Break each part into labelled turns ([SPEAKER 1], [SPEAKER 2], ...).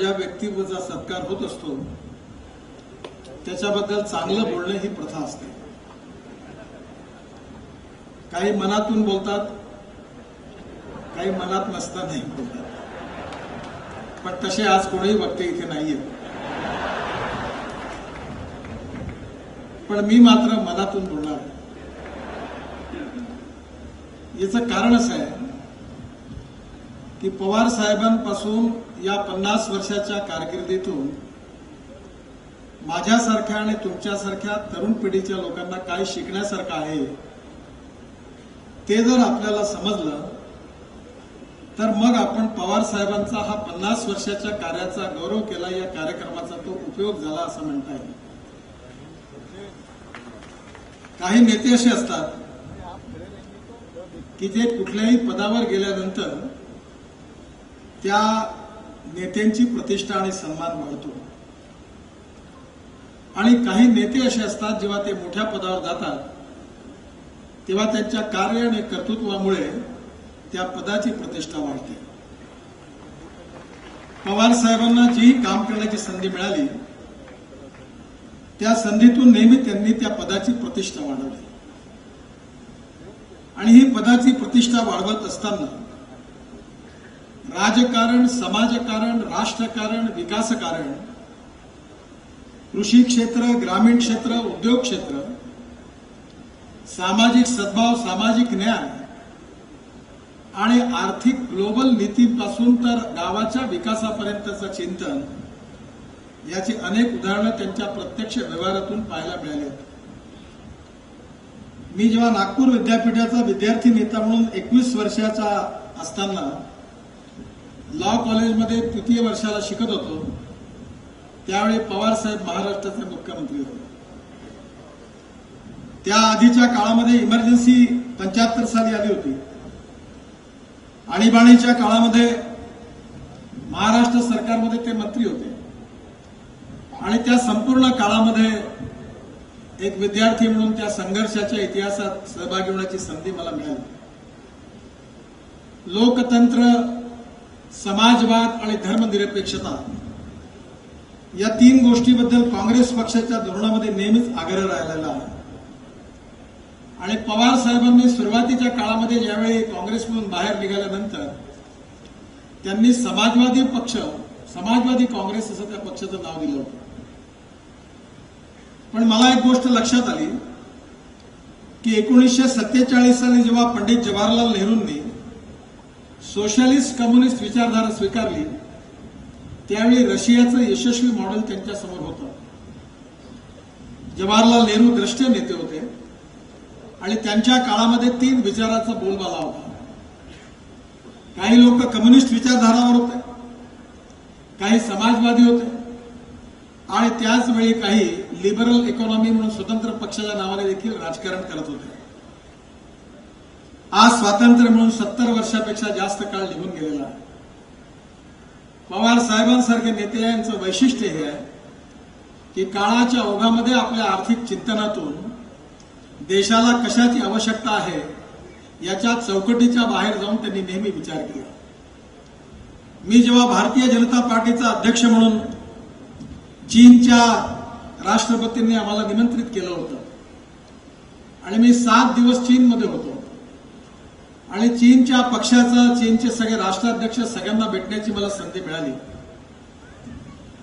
[SPEAKER 1] ज्या व्यक्तीचा सत्कार होत असतो त्याच्याबद्दल चांगलं बोलणं ही प्रथा असते. काही मनातून बोलतात, काही मनात नसतानाही बोलतात, पण तसे आज कोणीही वक्ते इथे नाहीये. पण मी मात्र मनातून बोलणार. याचं कारण असं आहे की पवार साहेबांपासून या 50 वर्षाच्या कारकिर्दीतून माझ्यासारख्या आणि तुमच्यासारख्या तरुण पिढीच्या लोकांना काय शिकण्यासारखं आहे ते जर आपल्याला समजलं तर मग आपण पवार साहेबांचा हा 50 वर्षाच्या कार्याचा गौरव केला, या कार्यक्रमाचा तो उपयोग झाला असं म्हणता येईल. काही नेते असे असतात की जे कुठल्याही पदावर गेल्यानंतर त्या नेत्यांची प्रतिष्ठा आणि सन्मान वाढतो, आणि काही नेते असे असतात जेव्हा ते मोठ्या पदावर जातात तेव्हा त्यांच्या कार्य आणि कर्तृत्वामुळे त्या पदाची प्रतिष्ठा वाढते. पवार साहेबांना जी काम करण्याची संधी मिळाली त्या संधीतून नेहमी त्यांनी त्या पदाची प्रतिष्ठा वाढवली, आणि ही पदाची प्रतिष्ठा वाढवत असताना राजकारण, समाजकारण, राष्ट्रकारण, विकासकारण, कृषी क्षेत्र, ग्रामीण क्षेत्र, उद्योग क्षेत्र, सामाजिक सद्भाव, सामाजिक न्याय आणि आर्थिक ग्लोबल नीतीपासून तर गावाच्या विकासापर्यंतचं चिंतन, याची अनेक उदाहरणं त्यांच्या प्रत्यक्ष व्यवहारातून पाहायला मिळाली. मी जेव्हा नागपूर विद्यापीठाचा विद्यार्थी नेता म्हणून 21 वर्षाचा असताना लॉ कॉलेजमध्ये तृतीय वर्षाला शिकत होतो, त्यावेळी पवार साहेब महाराष्ट्राचे मुख्यमंत्री होते. त्या आधीच्या काळामध्ये इमर्जन्सी 75 साली आली होती. आणीबाणीच्या काळामध्ये महाराष्ट्र सरकारमध्ये ते मंत्री होते, आणि त्या संपूर्ण काळामध्ये एक विद्यार्थी म्हणून त्या संघर्षाच्या इतिहासात सहभागी होण्याची संधी मला मिळाली. लोकतंत्र, समाजवाद आणि धर्मनिरपेक्षता या 3 गोष्टीबद्दल काँग्रेस पक्षाच्या धोरणामध्ये नेहमीच आग्रह राहिलेला आहे. आणि पवार साहेबांनी सुरुवातीच्या काळामध्ये ज्यावेळी काँग्रेसमधून बाहेर निघाल्यानंतर त्यांनी समाजवादी पक्ष, समाजवादी काँग्रेस असं त्या पक्षाचं नाव दिलं होतं. पण मला एक गोष्ट लक्षात आली की 1947 साली जेव्हा पंडित जवाहरलाल नेहरूंनी सोशलिस्ट कम्युनिस्ट विचारधारा स्वीकारली त्यावेळी रशियाचं यशस्वी मॉडेल त्यांच्यासमोर होतं. जवाहरलाल नेहरू द्रष्टे नेते होते, आणि त्यांच्या काळामध्ये 3 विचाराचा बोलबाला होता. काही लोक कम्युनिस्ट विचारधारावर होते, काही समाजवादी होते, आणि त्याचवेळी काही लिबरल इकॉनॉमी म्हणून स्वतंत्र पक्षाच्या नावाने देखील राजकारण करत होते. आज स्वातंत्र्य म्हणून 70 वर्षापेक्षा जास्त काळ निघून गेलेला आहे. पवार साहेबांसारखे नेते यांचं वैशिष्ट्य हे आहे की काळाच्या ओघामध्ये आपल्या आर्थिक चिंतनातून देशाला कशाची आवश्यकता आहे याच्या चौकटीच्या बाहेर जाऊन त्यांनी नेहमी विचार केला. मी जेव्हा भारतीय जनता पार्टीचा अध्यक्ष म्हणून चीनच्या राष्ट्रपतींनी आम्हाला निमंत्रित केलं होतं, आणि मी 7 दिवस चीनमध्ये होतो, आणि चीनच्या पक्षाचा, चीनचे सगळे राष्ट्राध्यक्ष सगळ्यांना भेटण्याची मला संधी मिळाली.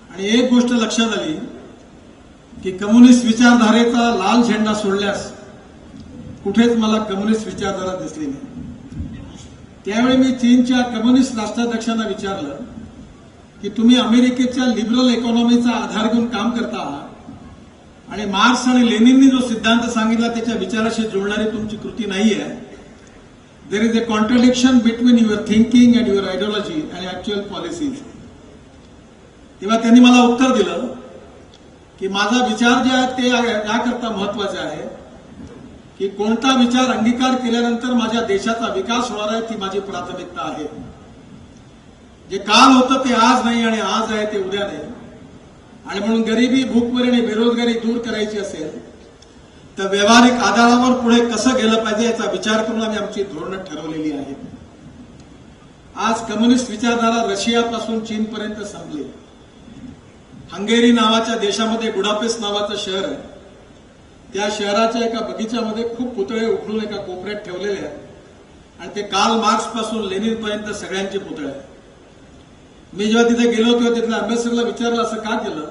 [SPEAKER 1] आणि एक गोष्ट लक्षात आली की कम्युनिस्ट विचारधारेचा लाल झेंडा सोडल्यास कुठेच मला कम्युनिस्ट विचारधारा दिसली नाही. त्यावेळी मी चीनच्या कम्युनिस्ट राष्ट्राध्यक्षांना विचारलं की तुम्ही अमेरिकेच्या लिबरल इकॉनॉमीचा आधार घेऊन काम करता आहात, आणि मार्क्स आणि लेनिननी जो सिद्धांत सांगितला त्याच्या विचाराशी जोडणारी तुमची कृती नाहीये. देर is a contradiction between your thinking and your ideology and actual policies. तेव्हा त्यांनी मला उत्तर दिलं की माझा विचार जे आहे ते याकरता महत्वाचे आहे की कोणता विचार अंगीकार केल्यानंतर माझ्या देशाचा विकास होणार आहे ती माझी प्राथमिकता आहे. जे काल होतं ते आज नाही, आणि आज आहे ते उद्या नाही. आणि म्हणून गरिबी, भूकमरी आणि बेरोजगारी दूर करायची असेल तर व्यावहारिक आधारावर पुढे कसं गेलं पाहिजे याचा विचार करून आम्ही आमची धोरणं ठरवलेली आहेत. आज कम्युनिस्ट विचारधारा रशियापासून चीनपर्यंत संपली. हंगेरी नावाच्या देशामध्ये बुडापेस्ट नावाचं शहर आहे. त्या शहराच्या एका बगीच्यामध्ये खूप पुतळे उखडून एका कोपऱ्यात ठेवलेले आहेत आणि ते कार्ल मार्क्स पासून लेनिन पर्यंत सगळ्यांचे पुतळे आहेत. मी जेव्हा तिथे गेलो तेव्हा तिथल्या अम्बेसडरला विचारलं असं का केलं,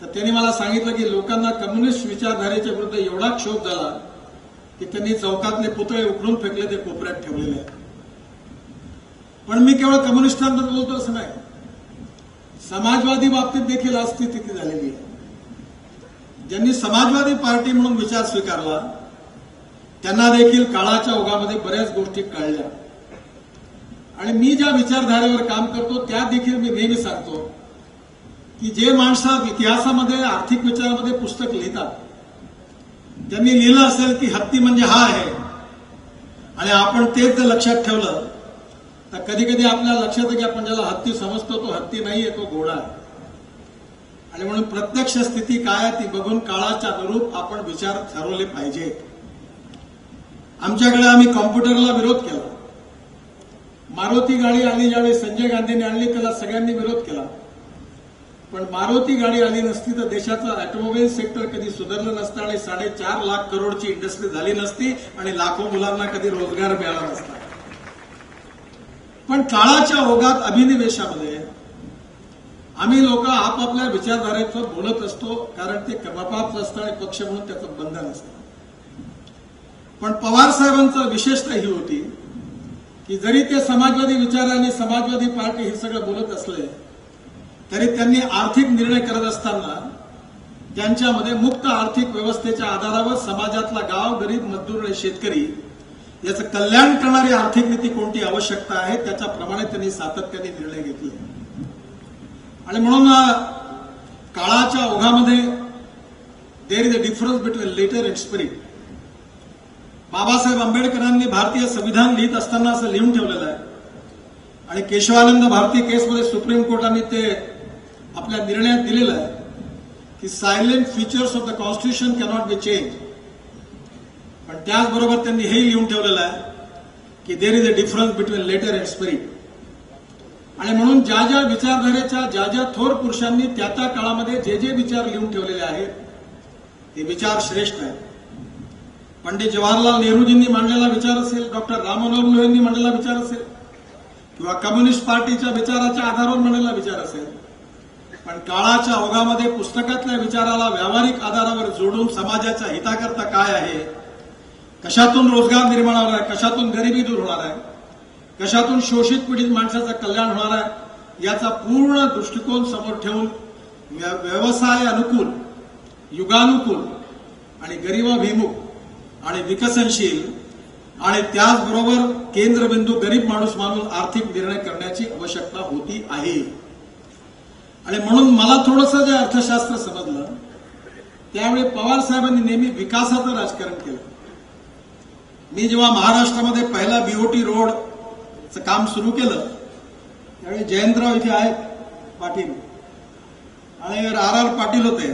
[SPEAKER 1] तर त्यांनी मला सांगितलं की लोकांना कम्युनिस्ट विचारधारेच्या विरुद्ध एवढा क्षोभ झाला की त्यांनी चौकातले पुतळे उखडून फेकले, ते कोपऱ्यात ठेवलेले आहेत. पण मी केवळ कम्युनिस्टांबद्दल बोलतो असं नाही, समाजवादी बाबतीत देखील आज स्थिती झालेली आहे. ज्यांनी समाजवादी पार्टी म्हणून विचार स्वीकारला त्यांना देखील काळाच्या ओघामध्ये बऱ्याच गोष्टी कळल्या. आणि मी ज्या विचारधारेवर काम करतो त्या देखील मी नेहमी सांगतो की जे माणसं इतिहासामध्ये आर्थिक विचारामध्ये पुस्तक लिहितात त्यांनी लिहिलं असेल की हत्ती म्हणजे हा आहे, आणि आपण तेच जर लक्षात ठेवलं तर कधी कधी आपल्या लक्षात आहे की आपण ज्याला हत्ती समजतो तो हत्ती नाहीये, तो घोडा आहे. आणि म्हणून प्रत्यक्ष स्थिती काय आहे ती बघून काळाच्या अनुरूप आपण विचार ठरवले पाहिजे. आमच्याकडे आम्ही कॉम्प्युटरला विरोध केला. मारुती गाडी आली ज्यावेळी संजय गांधींनी आणली त्याला सगळ्यांनी विरोध केला. पण मारुती गाडी आली नसती तर देशाचं ऑटोमोबाईल सेक्टर कधी सुधारलं नसतं आणि 4.5 लाख करोडची इंडस्ट्री झाली नसती आणि लाखो मुलांना कधी रोजगार मिळाला नसता. पण काळाच्या ओघात अभिनिवेशामध्ये आम्ही लोक आपापल्या विचारधारेचं बोलत असतो, कारण ते कर्मपाप असतं आणि पक्ष म्हणून त्याचं बंधन असतं. पण पवार साहेबांचं विशेषता ही होती की जरी ते समाजवादी विचारांनी समाजवादी पार्टी हे सगळं बोलत असले तरी त्यांनी आर्थिक निर्णय करत असताना त्यांच्यामध्ये मुक्त आर्थिक व्यवस्थेच्या आधारावर समाजातला गाव, गरीब, मजदूर आणि शेतकरी याचं कल्याण करणारी आर्थिक नीती कोणती आवश्यकता आहे त्याच्याप्रमाणे त्यांनी सातत्याने निर्णय घेतले. आणि म्हणून काळाच्या ओघामध्ये there is a difference between letter and spirit. Babasaheb आंबेडकरांनी भारतीय संविधान लिहित असताना असं लिहून ठेवलेलं आहे आणि केशवानंद भारती केसमध्ये सुप्रीम कोर्टाने ते आपल्या निर्णयात दिलेलं आहे की salient features of the constitution cannot be change. पण त्याचबरोबर त्यांनी हे लिहून ठेवलेलं आहे की there is a difference between letter and spirit. आणि म्हणून ज्या ज्या विचारधारेच्या ज्या ज्या थोर पुरुषांनी त्या त्या काळामध्ये जे जे विचार लिहून ठेवलेले आहेत ते विचार श्रेष्ठ आहेत. पंडित जवाहरलाल नेहरूजींनी मांडलेला विचार असेल, डॉक्टर राम मनोहर लोहियांनी मांडलेला विचार असेल किंवा कम्युनिस्ट पार्टीच्या विचाराच्या आधारावर मांडलेला विचार असेल, पण काळाच्या ओघामध्ये पुस्तकातल्या विचाराला व्यावहारिक आधारावर जोडून समाजाच्या हिताकरता काय आहे, कशातून रोजगार निर्माण होणार आहे, कशातून गरिबी दूर होणार आहे, कशातून शोषित पीडित माणसाचं कल्याण होणार आहे, याचा पूर्ण दृष्टिकोन समोर ठेवून व्यवसाय अनुकूल, युगानुकूल आणि गरिबाभिमुख आणि विकसनशील आणि त्याचबरोबर केंद्रबिंदू गरीब माणूस मानून आर्थिक निर्णय करण्याची आवश्यकता होती आहे. आणि म्हणून मला थोडंसं जे अर्थशास्त्र समजलं त्यावेळी पवार साहेबांनी नेहमी विकासाचं राजकारण केलं. मी जेव्हा महाराष्ट्रामध्ये पहिला बीओटी रोडचं काम सुरू केलं त्यावेळी जयंतराव इथे आहेत पाटील आणि आर पाटील होते.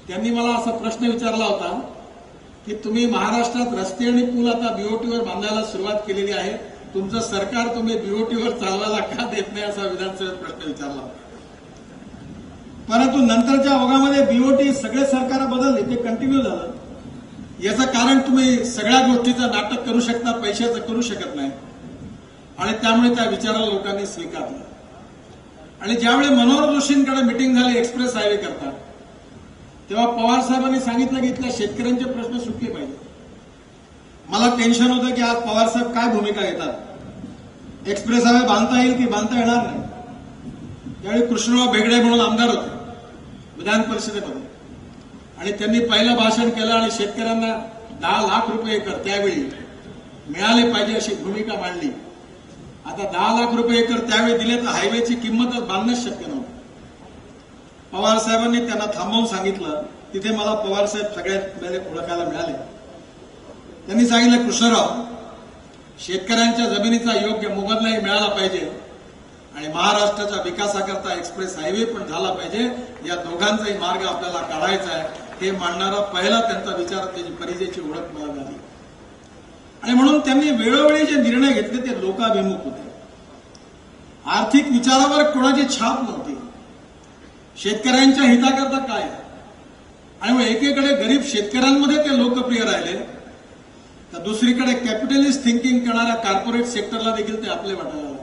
[SPEAKER 1] त्यांनी मला असा प्रश्न विचारला होता की तुम्ही महाराष्ट्रात रस्ते आणि पूल आता बीओटीवर बांधायला सुरुवात केलेली आहे, तुमचं सरकार तुम्ही बीओटीवर चालवायला का देत नाही, असा विधानसभेत प्रश्न विचारला. परंतु नंतरच्या ओघामध्ये बीओटी सगळे सरकार बदलले, ते कंटिन्यू झालं. याचं कारण तुम्ही सगळ्या गोष्टीचं नाटक करू शकता, पैशाचं करू शकत नाही, आणि त्यामुळे त्या विचाराला लोकांनी स्वीकारलं. आणि ज्यावेळी मनोहर जोशींकडे मिटिंग झाली एक्सप्रेस हायवे करता तेव्हा पवार साहेबांनी सांगितलं की इथल्या शेतकऱ्यांचे प्रश्न सुटले पाहिजे. मला टेन्शन होतं की आज पवार साहेब काय भूमिका घेतात, एक्सप्रेस हायवे बांधता येईल की बांधता येणार नाही. त्यावेळी कृष्णराव भेगडे म्हणून आमदार होते विधान परिषदेमध्ये आणि त्यांनी पहिलं भाषण केलं आणि शेतकऱ्यांना 10 लाख रुपये एकर त्यावेळी मिळाले पाहिजे अशी भूमिका मांडली. आता 10 लाख रुपये एकर त्यावेळी दिले तर हायवेची किंमतच बांधणंच शक्य नव्हतं. पवार साहेबांनी त्यांना थांबवून सांगितलं. तिथे मला पवार साहेब सगळ्यात पहिले ओळखायला मिळाले. त्यांनी सांगितलं कृष्णराव, शेतकऱ्यांच्या जमिनीचा योग्य मोबदलाही मिळाला पाहिजे आणि महाराष्ट्राच्या विकासाकरता एक्सप्रेस हायवे पण झाला पाहिजे. या दोघांचाही मार्ग आपल्याला काढायचा आहे हे मांडणारा पहिला त्यांचा विचार, त्याची परिचयाची ओळख मला झाली. आणि म्हणून त्यांनी वेळोवेळी जे निर्णय घेतले ते लोकाभिमुख होते. आर्थिक विचारावर कोणाची छाप नव्हती. शेतकऱ्यांच्या हिताकरता काय आहे? आणि मग एकीकडे गरीब शेतकऱ्यांमध्ये ते लोकप्रिय राहिले, तर दुसरीकडे कॅपिटलिस्ट थिंकिंग करणाऱ्या कॉर्पोरेट सेक्टरला देखील ते आपले वाटायला लागले.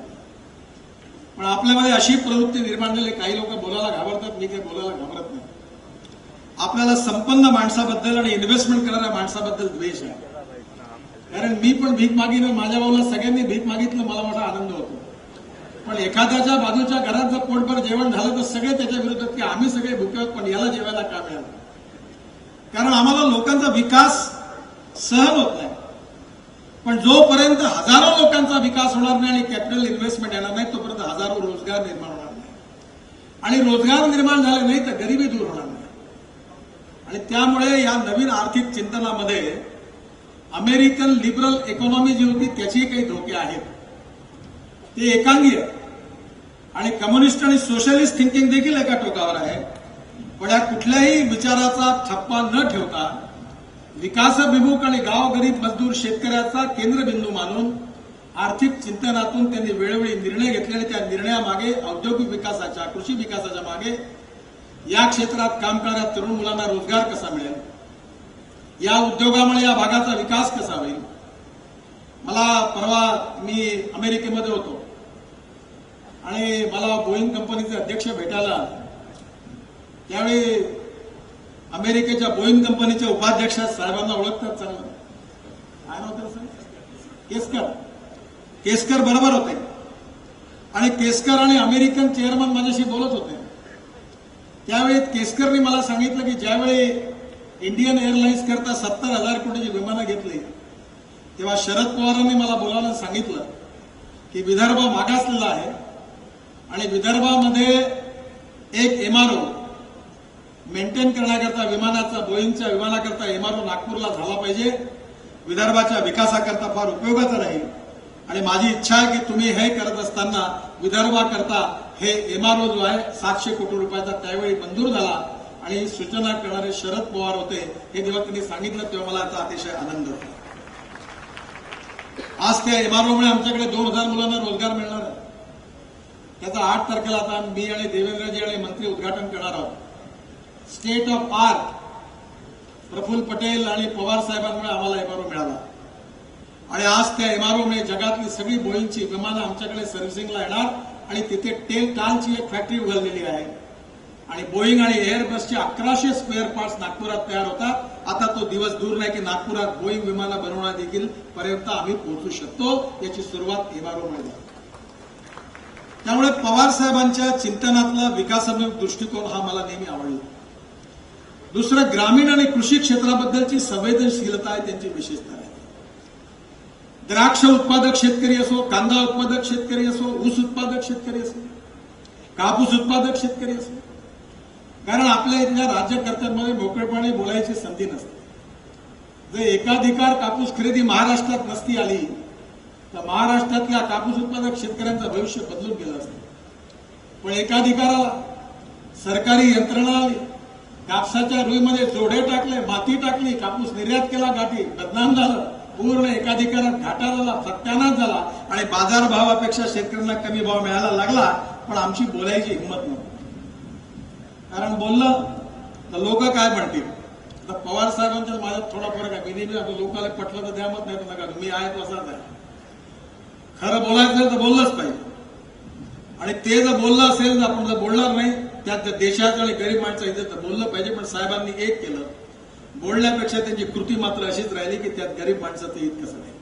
[SPEAKER 1] पण आपल्यामध्ये अशी प्रवृत्ती निर्माण झाली, काही लोक बोलायला घाबरतात, मी काही बोलायला घाबरत नाही. आपल्याला संपन्न माणसाबद्दल आणि इन्व्हेस्टमेंट करणाऱ्या माणसाबद्दल द्वेष आहे. कारण मी पण भीक मागितलं, माझ्या बाजूला सगळ्यांनी भीक मागितलं, मला मोठा आनंद होतो. पण एखाद्याच्या बाजूच्या घरात जर पोटभर जेवण झालं तर सगळे त्याच्या विरोधात की आम्ही सगळे भुके आहोत, पण याला जेवायला का मिळालं? कारण आम्हाला लोकांचा विकास सहन होत नाही. पण जोपर्यंत हजारो लोकांचा विकास होणार नाही आणि कॅपिटल इन्व्हेस्टमेंट येणार नाही, तोपर्यंत हजारो रोजगार निर्माण होणार नाही. आणि रोजगार निर्माण झाले नाही तर गरिबी दूर होणार नाही. आणि त्यामुळे या नवीन आर्थिक चिंतनामध्ये अमेरिकन लिबरल इकॉनॉमी जी होती त्याचेही काही धोके आहेत. ते एकांगी आहे. आणि कम्युनिस्ट आणि सोशलिस्ट थिंकिंग देखील एका टोकावर आहे. पण या कुठल्याही विचाराचा ठप्पा न ठेवता विकासाभिमुख आणि गाव गरीब मजदूर शेतकऱ्याचा केंद्रबिंदू मानून आर्थिक चिंतनातून त्यांनी वेळोवेळी निर्णय घेतले आणि त्या निर्णयामागे औद्योगिक विकासाच्या, कृषी विकासाच्या मागे या क्षेत्रात काम करणाऱ्या तरुण मुलांना रोजगार कसा मिळेल, या उद्योगामुळे या भागाचा विकास कसा होईल. मला परवा मी अमेरिकेमध्ये होतो आणि मला बोईंग कंपनीचे अध्यक्ष भेटायला, त्यावेळी अमेरिकेच्या बोईंग कंपनीच्या उपाध्यक्ष साहेबांना ओळखतात चांगलं, काय नाव होतं सर? केसकर बरोबर होते. आणि केसकर आणि अमेरिकन चेअरमन माझ्याशी बोलत होते. त्यावेळी केसकरनी मला सांगितलं की ज्यावेळी इंडियन एअरलाइन्स करता 70,000 कोटीची विमानं घेतली, तेव्हा शरद पवारांनी मला बोलावलं, सांगितलं की विदर्भ मागासलेला आहे आणि विदर्भामध्ये एक एमआरओ मेंटेन करण्याकरता विमानाचा, बोईंगच्या विमानाकरता एमआरओ नागपूरला झाला पाहिजे. विदर्भाच्या विकासाकरता फार उपयोगाचं राहील. आणि माझी इच्छा आहे की तुम्ही हे करत असताना विदर्भाकरता हे एमआरओ जो आहे 700 कोटी रुपयाचा त्यावेळी मंजूर झाला आणि सूचना करणारे शरद पवार होते. हे जेव्हा त्यांनी सांगितलं तेव्हा मला याचा अतिशय आनंद होता. आज त्या एमआरओमुळे आमच्याकडे 2000 मुलांना रोजगार मिळणार आहे. त्याचा 8 तारखेला आता मी आणि देवेंद्रजी आणि मंत्री उद्घाटन करणार आहोत. State of art Praful Patel आणि पवार साहेबांमुळे आम्हाला एमआरओ मिळाला. आणि आज त्या एमआरओमुळे जगातली सगळी बोईंगची विमानं आमच्याकडे सर्व्हिसिंगला येणार आणि तिथे टालची एक फॅक्टरी उघडलेली आहे. आणि बोईंग आणि एअरबसचे 1100 स्पेअर पार्ट्स नागपुरात तयार होतात. आता तो दिवस दूर नाही की नागपुरात बोईंग विमानं बनवणार देखील पर्यंत आम्ही पोहोचू शकतो. याची सुरुवात एमआरओमुळे झाली. त्यामुळे पवार साहेबांच्या चिंतनातला विकासात्मक दृष्टिकोन हा मला नेहमी आवडला. दुसरं, ग्रामीण आणि कृषी क्षेत्राबद्दलची संवेदनशीलता आहे त्यांची विशेषता आहे. द्राक्ष उत्पादक शेतकरी असो, कांदा उत्पादक शेतकरी असो, ऊस उत्पादक शेतकरी असो, कापूस उत्पादक शेतकरी असो, कारण आपल्या इथल्या राज्यकर्त्यांमध्ये मोकळेपणे बोलायची संधी नसते. जर एकाधिकार कापूस खरेदी महाराष्ट्रात नसती आली तर महाराष्ट्रातल्या कापूस उत्पादक शेतकऱ्यांचं भविष्य बदलून गेलं असतं. पण एकाधिकाराला सरकारी यंत्रणा आली, कापसाच्या रुईमध्ये जोडे टाकले, माती टाकली, कापूस निर्यात केला, गाठी बदनाम झालं, पूर्ण एकाधिकारात घाटा झाला, सत्यानाश झाला आणि बाजारभावापेक्षा शेतकऱ्यांना कमी भाव मिळायला लागला. पण आमची बोलायची हिंमत नव्हती. कारण बोललं तर लोक काय म्हणतील. आता पवार साहेबांच्या माझ्यात थोडा फरक आहे. मी नेहमी लोकांना पटलं तर द्या मत, नाही तर नका, मी आहे तो असाच आहे. खरं बोलायचं तर बोललंच पाहिजे. आणि ते जर बोललं असेल, आपण जर बोलणार नाही, त्यात देशाचं आणि गरीब माणसं इथे तर बोललं पाहिजे. पण साहेबांनी एक केलं, बोलण्यापेक्षा त्यांची कृती मात्र अशीच राहिली की त्यात गरीब माणसाचं हित कसं नाही.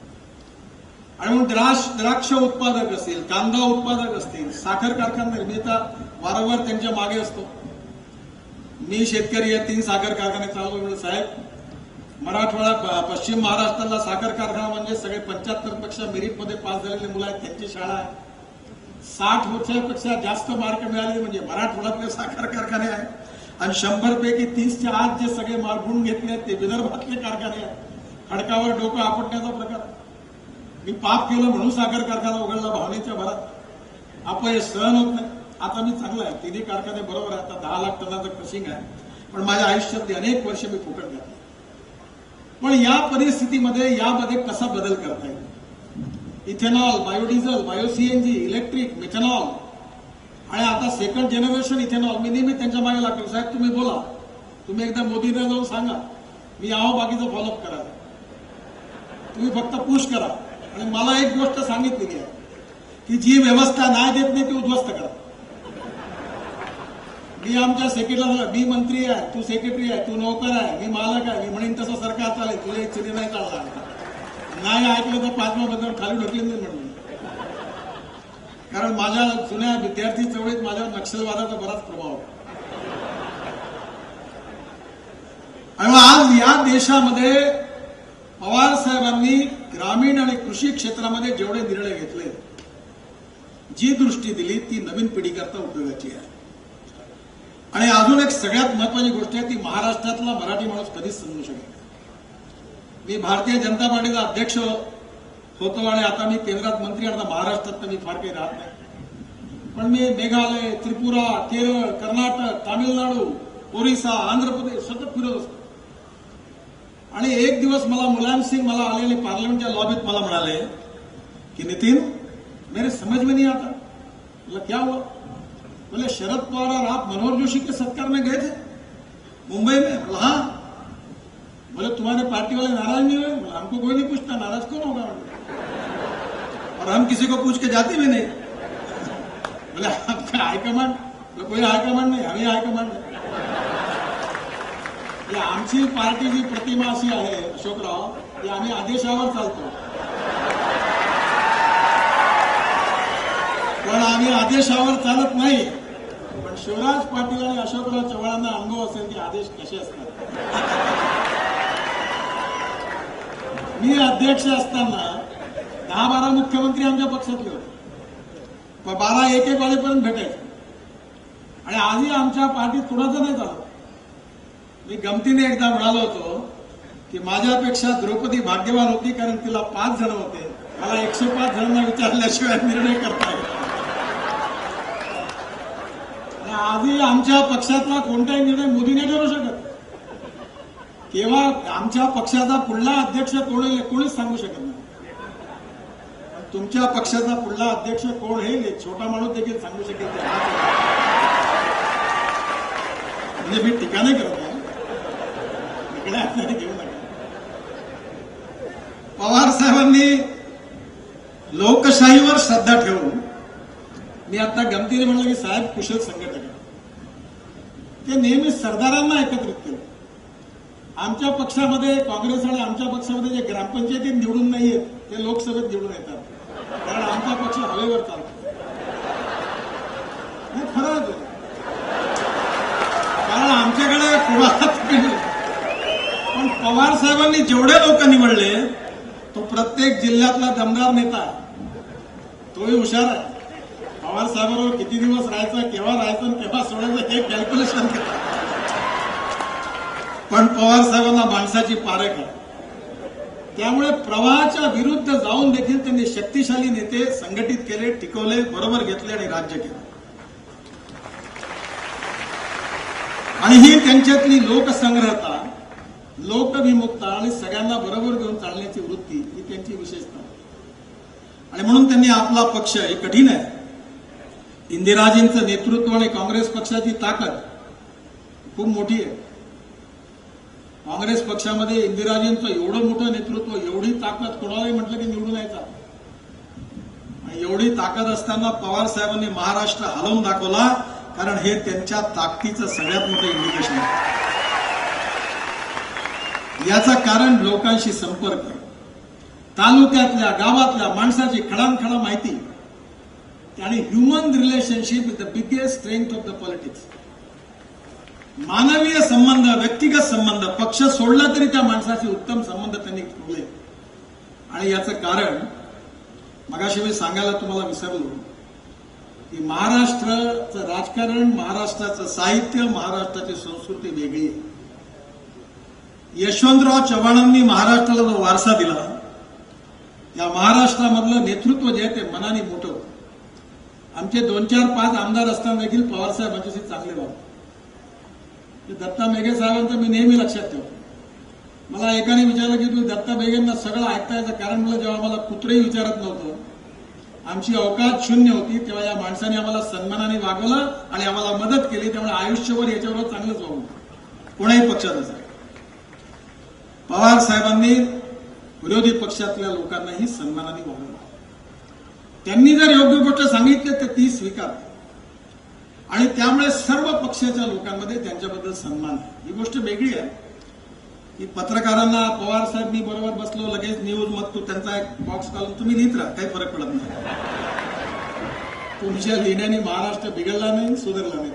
[SPEAKER 1] आणि म्हणून द्राक्ष उत्पादक असतील, कांदा उत्पादक असतील, साखर कारखाना निर्मिता वारंवार त्यांच्या मागे असतो. मी शेतकरी आहे, 3 साखर कारखाने चालवतो. म्हणजे साहेब, मराठवाडा पश्चिम महाराष्ट्राला साखर कारखाना म्हणजे सगळे 75% मेरिटमध्ये पास झालेले मुलं आहेत, त्यांची शाळा आहे. 60 वर्षापेक्षा जास्त मार्क मिळाले म्हणजे मराठवाड्यातले साखर कारखाने आहेत. आणि 100 पैकी 30 च्या आत जे सगळे मार्कुन घेतले आहेत ते विदर्भातले कारखाने आहेत. खडकावर डोकं आपटण्याचा प्रकार. मी पाप केलं म्हणून साखर कारखाना उघडला भावनेच्या भरात. अपयश सहन होत नाही. आता मी चांगला आहे, 3 कारखाने बरोबर आहे. आता 10 लाख टनाचं क्रशिंग आहे. पण माझ्या आयुष्यातली अनेक वर्ष मी फुकट घातली. पण या परिस्थितीमध्ये यामध्ये कसा बदल करता येईल? Ethanol, biodiesel, bio CNG, electric, methanol आणि आता सेकंड जनरेशन इथेनॉल, मी नेहमी त्यांच्या मागे लागतो, साहेब तुम्ही बोला, तुम्ही एकदा मोदींना जाऊन सांगा, मी आहो बाकीचं फॉलोअप करा, तुम्ही फक्त पुश करा. आणि मला एक गोष्ट सांगितलेली आहे की जी व्यवस्था नाही देत नाही ती उद्ध्वस्त करा. मी आमच्या सेक्रेटरीला, मी मंत्री आहे, तू सेक्रेटरी आहे, तू नोकर आहे, मी मालक आहे, मी म्हणेन तसं सरकार चालेल, तुला एक चिरी नाही चालणार, नाही ऐकलं तर 5व्या मजल्यावर खाली ढकलेन नाही म्हणून. कारण माझ्या जुन्या विद्यार्थी चळवळीत माझ्यावर नक्षलवादाचा बराच प्रभाव होता. आणि आज या देशामध्ये पवार साहेबांनी ग्रामीण आणि कृषी क्षेत्रामध्ये जेवढे निर्णय घेतले, जी दृष्टी दिली ती नवीन पिढीकरता उपयोगाची आहे. आणि अजून एक सगळ्यात महत्वाची गोष्ट आहे ती महाराष्ट्रातला मराठी माणूस कधीच समजू शकेल. मी भारतीय जनता पार्टीचा अध्यक्ष होतो आणि आता मी केंद्रात मंत्री, आता महाराष्ट्रात मी फार काही राहत नाही, पण मी मेघालय, त्रिपुरा, केरळ, कर्नाटक, तामिळनाडू, ओरिसा, आंध्र प्रदेश सतत फिरत असतो. आणि एक दिवस मला मुलायम सिंग मला आलेले पार्लमेंटच्या लॉबीत मला म्हणाले की नितिन, मेरे समझ में नहीं आता. बोला क्या हुआ? बोले शरद पवार और आप मनोहर जोशी के सत्कार में गए थे मुंबई में. बोला हाँ. बोले तुम्हारे पार्टी वाले नाराज नहीं हुए? बोला हमको कोई नहीं पूछता, नाराज कौन होगा, और हम किसी को पूछ के जाते भी नहीं. बोले आपका हाईकमांड? बोले कोई हाईकमांड नाही, आम्ही हायकमांड नाही. आमची पार्टीची प्रतिमा अशी आहे अशोकराव की आम्ही आदेशावर चालतो, पण आम्ही आदेशावर चालत नाही. पण शिवराज पाटील आणि अशोकराव चव्हाणांना अनुभव असेल की आदेश कसे असतात. मी अध्यक्ष असताना 10-12 मुख्यमंत्री आमच्या पक्षातले होते, 12-1 वाजेपर्यंत भेटायचे. आणि आजही आमच्या पार्टीत कुणाचं नाही चालत. मी गमतीने एकदा म्हणालो होतो की माझ्यापेक्षा द्रौपदी भाग्यवान होती, कारण तिला 5 जण होते, मला 105 जणांना विचारल्याशिवाय निर्णय करता येत. आजही आमच्या पक्षातला कोणताही निर्णय मोदी नाही ठरू शकत. केव्हा आमच्या पक्षाचा पुढला अध्यक्ष कोण येईल कोणीच सांगू शकत नाही. तुमच्या पक्षाचा पुढला अध्यक्ष कोण येईल छोटा माणूस देखील सांगू शकेल. म्हणजे मी टीका नाही करत आहे, घेऊ नका. पवार साहेबांनी लोकशाहीवर श्रद्धा ठेवून, मी आता गमतीने म्हणलं की साहेब कुशल संघटक, ते नेहमी सरदारांना एकत्रित केलं. आमच्या पक्षामध्ये, काँग्रेस आणि आमच्या पक्षामध्ये जे ग्रामपंचायतीत निवडून नाहीयेत ते लोकसभेत निवडून येतात, कारण आमचा पक्ष हवेवर चालतो. हे खरंच आहे, कारण आमच्याकडे कोणाला. पण पवार साहेबांनी जेवढे लोक निवडले तो प्रत्येक जिल्ह्यातला दमदार नेता, तोही हुशार आहे. पवार साहेबांवर किती दिवस राहायचं, केव्हा राहायचं, केव्हा सोडायचं हे कॅल्क्युलेशन केलं. पण पवार साहेबांना माणसाची पारख आहे. त्यामुळे प्रवाहाच्या विरुद्ध जाऊन देखील त्यांनी शक्तिशाली नेते संघटित केले, टिकवले, बरोबर घेतले आणि राज्य केले. आणि ही त्यांच्यातली लोकसंग्रहता, लोकविमुक्ता आणि सगळ्यांना बरोबर घेऊन चालण्याची वृत्ती ही त्यांची विशेषता. आणि म्हणून त्यांनी आपला पक्ष, हे कठीण आहे, इंदिराजींचं नेतृत्व आणि काँग्रेस पक्षाची ताकद खूप मोठी आहे. काँग्रेस पक्षामध्ये इंदिराजींचं एवढं मोठं नेतृत्व, एवढी ताकद, कोणालाही म्हटलं की निवडून यायचा. आणि एवढी ताकद असताना पवार साहेबांनी महाराष्ट्र हलवून दाखवला, कारण हे त्यांच्या ताकदीचं सगळ्यात मोठं इंडिकेशन आहे. याचं कारण लोकांशी संपर्क, तालुक्यातल्या गावातल्या माणसाची खडानखडा माहिती आणि human relationship is the biggest strength of the politics. मानवीय संबंध, व्यक्तिगत संबंध, पक्ष सोडला तरी त्या माणसाचे उत्तम संबंध त्यांनी ठेवले. आणि याचं कारण मगाशी मी सांगायला तुम्हाला विसरलो की महाराष्ट्राचं राजकारण, महाराष्ट्राचं साहित्य, महाराष्ट्राची संस्कृती वेगळी आहे. यशवंतराव चव्हाणांनी महाराष्ट्राला जो वारसा दिला, या महाराष्ट्रामधलं नेतृत्व जे आहे ते मनाने मोठं होतं. आमचे 2-4-5 आमदार असताना देखील पवारसाहेब माझ्याशी चांगले वागले. दत्ता मेघे साहेबांचं मी नेहमी लक्षात ठेवतो. मला एकाने विचारलं की तुम्ही दत्ता मेघेंना सगळं ऐकता याचं कारण मला, जेव्हा मला कुत्रेही विचारत नव्हतं आमची अवकाश शून्य होती, तेव्हा या माणसाने आम्हाला सन्मानाने वागवलं आणि आम्हाला मदत केली. त्यामुळे आयुष्यभर याच्यावर चांगलंच वागू, कोणाही पक्षात असेल. पवार साहेबांनी विरोधी पक्षातल्या लोकांनाही सन्मानाने वागवलं. त्यांनी जर योग्य गोष्ट सांगितली तर ती स्वीकार, आणि त्यामुळे सर्व पक्षाच्या लोकांमध्ये त्यांच्याबद्दल सन्मान आहे. ही गोष्ट वेगळी आहे की पत्रकारांना पवार साहेब मी बरोबर बसलो, लगेच न्यूज मग तो त्यांचा एक बॉक्स घालून तुम्ही लिहित राहा, काही फरक पडत नाही. तुमच्या लिहिण्याने महाराष्ट्र बिघडला नाही, सुधारला नाही.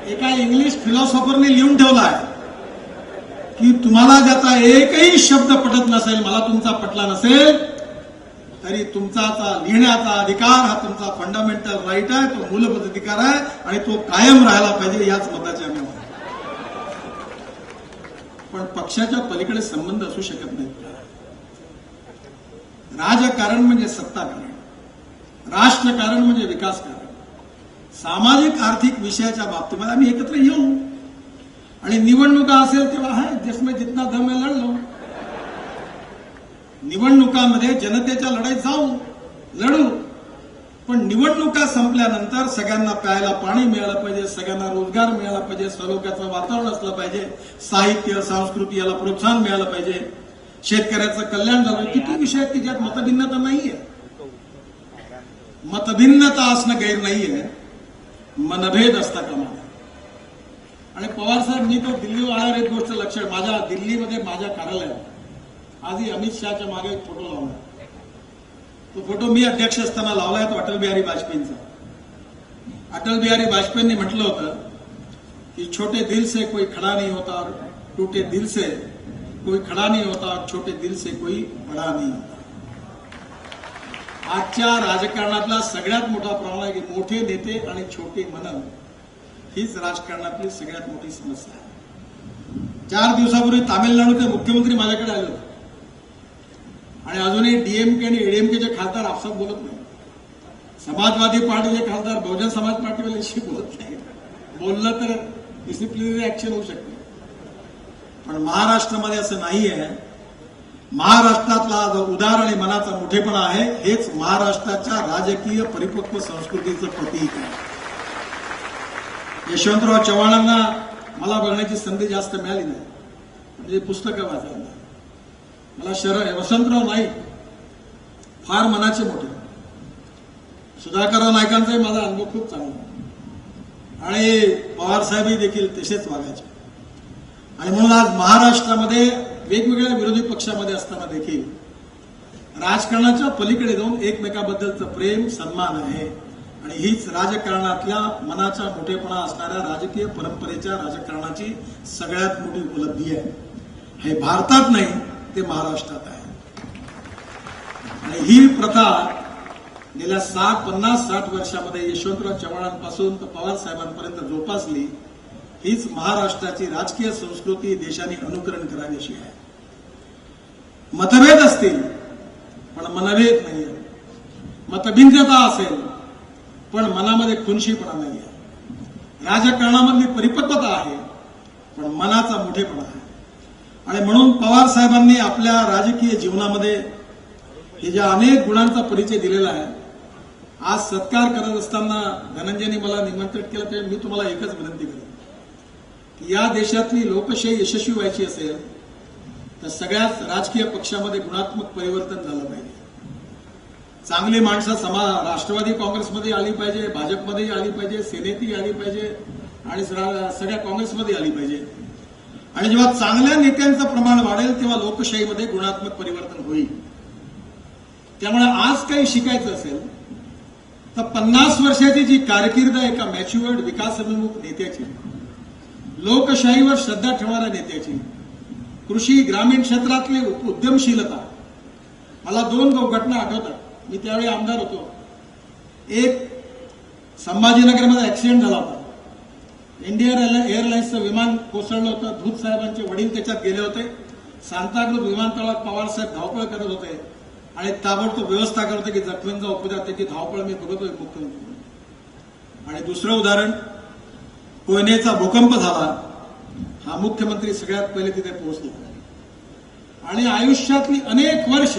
[SPEAKER 1] एका इंग्लिश फिलॉसॉफरने लिहून ठेवला आहे की तुम्हाला ज्याचा एकही शब्द पटत नसेल, मला तुमचा पटला नसेल, तरी तुमचा लिहिण्याचा अधिकार हा तुमचा फंडामेंटल राईट आहे, तो मूलभूत अधिकार आहे आणि तो कायम राहायला पाहिजे, याच मताचे आम्ही आहोत. पण पक्षाच्या पलीकडे संबंध असू शकत नाहीत. राजकारण म्हणजे सत्ताकारण, राष्ट्रकारण म्हणजे विकासकारण. सामाजिक आर्थिक विषयाच्या बाबतीमध्ये आम्ही एकत्र येऊ, आणि निवडणुका असेल तेव्हा आहे जिसमें जितना दम है लढ लो. निवडणुकांमध्ये जनतेच्या लढाईत जाऊ, लढू. पण निवडणुका संपल्यानंतर सगळ्यांना प्यायला पाणी मिळालं पाहिजे, सगळ्यांना रोजगार मिळाला पाहिजे, सलोख्याचं वातावरण असलं पाहिजे, साहित्य संस्कृती याला प्रोत्साहन मिळालं पाहिजे, शेतकऱ्याचं कल्याण झालं. किती विषय आहेत की ज्यात मतभिन्नता नाहीये. मतभिन्नता असणं गैर नाहीये, मनभेद असता कामा नये. आणि पवार साहेब, मी तो दिल्लीवर आल्यावर एक गोष्ट लक्षात, माझ्या दिल्लीमध्ये माझ्या कार्यालयात आधी अमित शहाच्या मागे एक फोटो लावला. तो फोटो मी अध्यक्ष असताना लावलाय, तो अटल बिहारी वाजपेयींचा. अटल बिहारी वाजपेयींनी म्हटलं होतं की छोटे दिल से कोई खडा नहीं होता, और टूटे दिल से कोई खडा नहीं होता, और छोटे दिल से कोई बडा नहीं होता. आजच्या राजकारणातला सगळ्यात मोठा प्रॉब्लेम आहे की मोठे नेते आणि छोटे मन, हीच राजकारणातली सगळ्यात मोठी समस्या आहे. 4 दिवसापूर्वी तामिळनाडूचे मुख्यमंत्री माझ्याकडे आले होते, आणि अजूनही डीएमके आणि एडीएमकेचे खासदार आपसात बोलत नाही. समाजवादी पार्टीचे खासदार बहुजन समाज पार्टीवाल्यांशी बोलत नाही. बोललं तर डिसिप्लिनरी ऍक्शन होऊ शकते. पण महाराष्ट्रामध्ये असं नाही आहे. महाराष्ट्रातला जो उदार आणि मनाचा मोठेपणा आहे, हेच महाराष्ट्राच्या राजकीय परिपक्व संस्कृतीचं प्रतीक आहे. यशवंतराव चव्हाणांना मला बघण्याची संधी जास्त मिळाली नाही, म्हणजे पुस्तकं वाचायला. मला वसंतराव नाईक फार मनाचे मोठे, सुधाकरराव नाईकांचाही माझा अनुभव खूप चांगला, आणि पवार साहेबही देखील तसेच वागायचे. आणि म्हणून आज महाराष्ट्रामध्ये वेगवेगळ्या विरोधी पक्षामध्ये असताना देखील राजकारणाच्या पलीकडे जाऊन एकमेकाबद्दलचं प्रेम, सन्मान आहे. आणि हीच राजकारणातल्या मनाचा मोठेपणा असणाऱ्या राजकीय परंपरेच्या राजकारणाची सगळ्यात मोठी उपलब्धी आहे. हे भारतात नाही, ते महाराष्ट्रात आहे. आणि ही प्रथा गेल्या 50-60 वर्षामध्ये यशवंतराव चव्हाणांपासून तर पवार साहेबांपर्यंत जोपासली. हीच महाराष्ट्राची राजकीय संस्कृती देशाने अनुकरण करावी अशी आहे. मतभेद असतील पण मनभेद नाही, मतभिन्नता असेल पण मनामध्ये खुनशीपणा नाही आहे. राजकारणामधली परिपक्वता आहे पण मनाचा मोठेपणा आहे. आणि म्हणून पवार साहेबांनी आपल्या राजकीय जीवनामध्ये हे ज्या अनेक गुणांचा परिचय दिलेला आहे. आज सत्कार करत असताना धनंजयनी मला निमंत्रित केलं, तेव्हा मी तुम्हाला एकच विनंती करेन की या देशातली लोकशाही यशस्वी व्हायची असेल तर सगळ्याच राजकीय पक्षामध्ये गुणात्मक परिवर्तन झालं पाहिजे. चांगली माणसं राष्ट्रवादी काँग्रेसमध्ये आली पाहिजे, भाजपमध्ये आली पाहिजे, सेनेतही आली पाहिजे, आणि सगळ्या काँग्रेसमध्ये आली पाहिजे. आणि जेव्हा चांगल्या नेत्यांचं प्रमाण वाढेल तेव्हा लोकशाहीमध्ये गुणात्मक परिवर्तन होईल. त्यामुळे आज काही शिकायचं असेल तर 50 वर्षाची जी कारकीर्द आहे एका मॅच्युअर्ड विकासोन्मुख नेत्याची, लोकशाहीवर श्रद्धा ठेवणाऱ्या नेत्याची, कृषी ग्रामीण क्षेत्रातली उद्यमशीलता. मला 2 घटना आठवतात. मी त्यावेळी आमदार होतो. एक संभाजीनगरमध्ये ऍक्सिडेंट झाला होता. इंडियन एअरलाइन्सचं विमान कोसळलं होतं. धूत साहेबांचे वडील त्याच्यात गेले होते. सांताक्रूज विमानतळात पवार साहेब धावपळ करत होते आणि ताबडतोब व्यवस्था करत होते की जखमींचा उपचार, त्याची धावपळ मी बघतोय मुख्यमंत्री. आणि दुसरं उदाहरण, कोयनेचा भूकंप झाला. हा मुख्यमंत्री सगळ्यात पहिले तिथे पोहोचला आणि आयुष्यातली अनेक वर्ष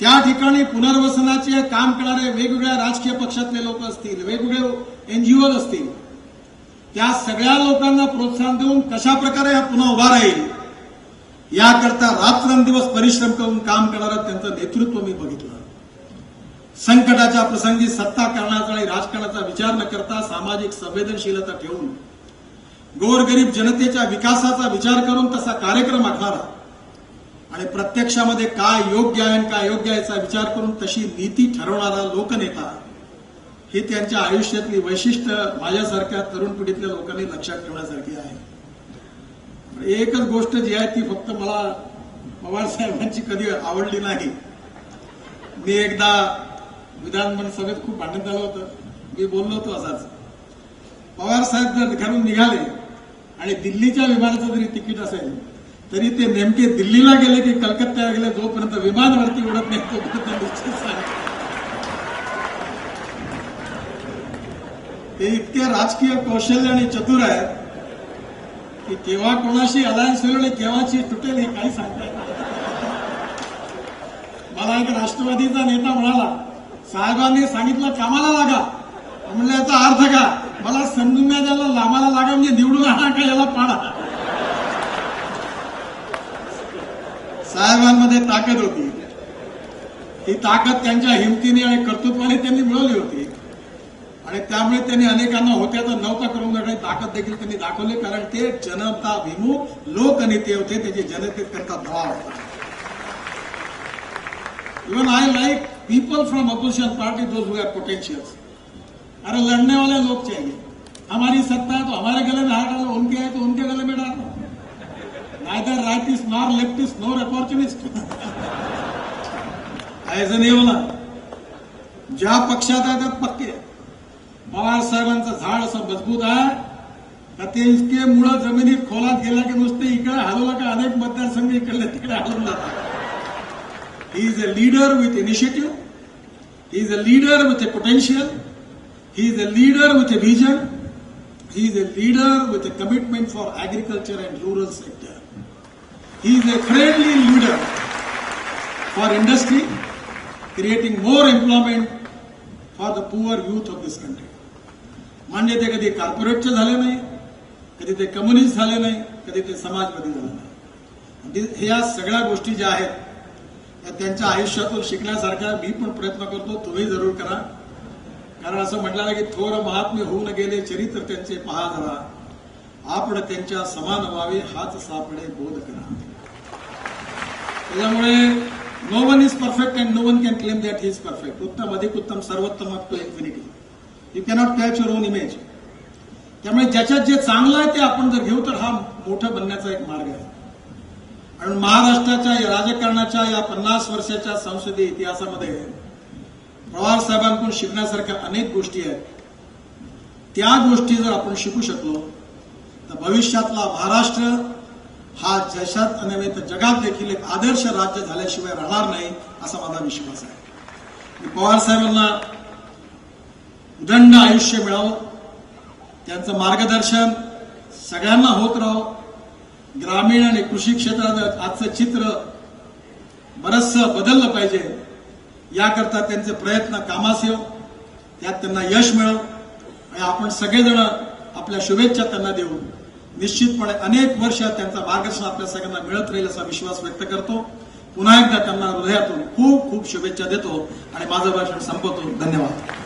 [SPEAKER 1] त्या ठिकाणी पुनर्वसनाचे काम करणारे वेगवेगळ्या राजकीय पक्षातले लोक असतील, वेगवेगळे एनजीओ असतील, त्या सगळ्या लोकांना प्रोत्साहन देऊन कशा प्रकारे हा पुन्हा उभा राहील याकरता रात्रंदिवस परिश्रम करून काम करणारं त्यांचं नेतृत्व मी बघितलं. संकटाच्या प्रसंगी सत्ता करण्याचा आणि राजकारणाचा विचार न करता सामाजिक संवेदनशीलता ठेवून गोरगरीब जनतेच्या विकासाचा विचार करून तसा कार्यक्रम आखणारा आणि प्रत्यक्षामध्ये काय योग्य आहे आणि काय योग्य आहे याचा विचार करून तशी नीती ठरवणारा लोकनेता ही त्यांच्या आयुष्यातली वैशिष्ट्य माझ्यासारख्या तरुण पिढीतल्या लोकांनी लक्षात ठेवण्यासारखी आहे. एकच गोष्ट जी आहे ती फक्त मला पवार साहेबांची कधी आवडली नाही. मी एकदा विधान सभेत खूप भांडण झालं होतं. मी बोललो होतो असाच, पवार साहेब जर घरून निघाले आणि दिल्लीच्या विमानाचं जरी तिकीट असेल तरी ते नेमके दिल्लीला गेले की कलकत्त्याला गेले, जोपर्यंत विमानवरती उडत नाही तोपर्यंत निश्चित सांग. ते इतके राजकीय कौशल्य आणि चतुर आहेत की केव्हा कोणाशी अलायन्स होईल आणि केव्हाची तुटेल हे काही सांगता येत नाही. मला एक राष्ट्रवादीचा नेता म्हणाला, साहेबांनी सांगितलं कामाला लागा. म्हणलं याचा अर्थ का? मला समजून नाही द्यायला, लांबाला लागा म्हणजे निवडून आणा का याला पाडा. साहेबांमध्ये ताकद होती. ही ताकद त्यांच्या हिमतीने आणि कर्तृत्वाने त्यांनी मिळवली होती आणि त्यामुळे त्यांनी अनेकांना होत्या तर नव्हता करून दाखवली ताकद देखील त्यांनी दाखवली. कारण ते जनताभिमुख लोकनेते होते, त्याचे जनतेकरता भाव होता. Even I like people from opposition party those who have potentials. अरे लड़ने वाले लोग चाहिए. हमारी सत्ता है तो हमारे गले में हाथ डालो, उनके है तो उनके गले में डालो. Neither rightist nor leftist nor opportunist. ऐसे नाही होणार. ज्या पक्षात आहे त्यात पक्के. पवार साहेबांचं झाड असं मजबूत आहे का ते इतके मुळं जमिनीत खोलात गेला की नुसते इकडे हलवलं का अनेक मतदारसंघ इकडे तिकडे हलवून जातात. He is a leader with initiative. He is a leader with a potential. He is a leader with a vision. He is a leader with a commitment for agriculture and rural sector. He is a friendly leader for industry, creating more employment for the poor youth of this country. म्हणजे ते कधी कॉर्पोरेटचे झाले नाही, कधी ते communist झाले नाही, कधी ते समाजवादी झाले नाही. ह्या सगळ्या गोष्टी ज्या आहेत त्या त्यांच्या आयुष्यातून शिकण्यासारख्या मी पण प्रयत्न करतो, तुम्ही जरूर करा. कारण असं म्हटलं की थोर महात्मे होऊन गेले चरित्र त्यांचे पहा जरा, आपण त्यांच्या समान व्हावे हाच सापडे बोध करा. त्याच्यामुळे no one is perfect and no one can claim that he is perfect. उत्तम अधिक उत्तम सर्वोत्तम up to infinity. You cannot catch your own image. त्यामुळे ज्याच्यात जे चांगलं आहे ते आपण जर घेऊ तर हा मोठं बनण्याचा एक मार्ग आहे. आणि महाराष्ट्राच्या या राजकारणाच्या या 50 वर्षाच्या संसदीय इतिहासामध्ये पवार साहेबांकडून शिकण्यासारख्या अनेक गोष्टी आहेत. त्या गोष्टी जर आपण शिकू शकलो तर भविष्यातला महाराष्ट्र हा देशात नव्हे तर जगात देखील एक आदर्श राज्य झाल्याशिवाय राहणार नाही असा माझा विश्वास आहे. मी पवार साहेबांना उदंड आयुष्य मिळावं, त्यांचं मार्गदर्शन सगळ्यांना होत राहावं. ग्रामीण आणि कृषी क्षेत्रात आजचं चित्र बरचसं बदललं पाहिजे, याकरता त्यांचे प्रयत्न कामास येऊ, त्यात त्यांना यश मिळव आणि आपण सगळेजण आपल्या शुभेच्छा त्यांना देऊ. निश्चितपणे अनेक वर्ष त्यांचा मार्गदर्शन आपल्या सगळ्यांना मिळत राहील असा विश्वास व्यक्त करतो. पुन्हा एकदा त्यांना हृदयातून खूप खूप शुभेच्छा देतो आणि माझं भाषण संपवतो. धन्यवाद.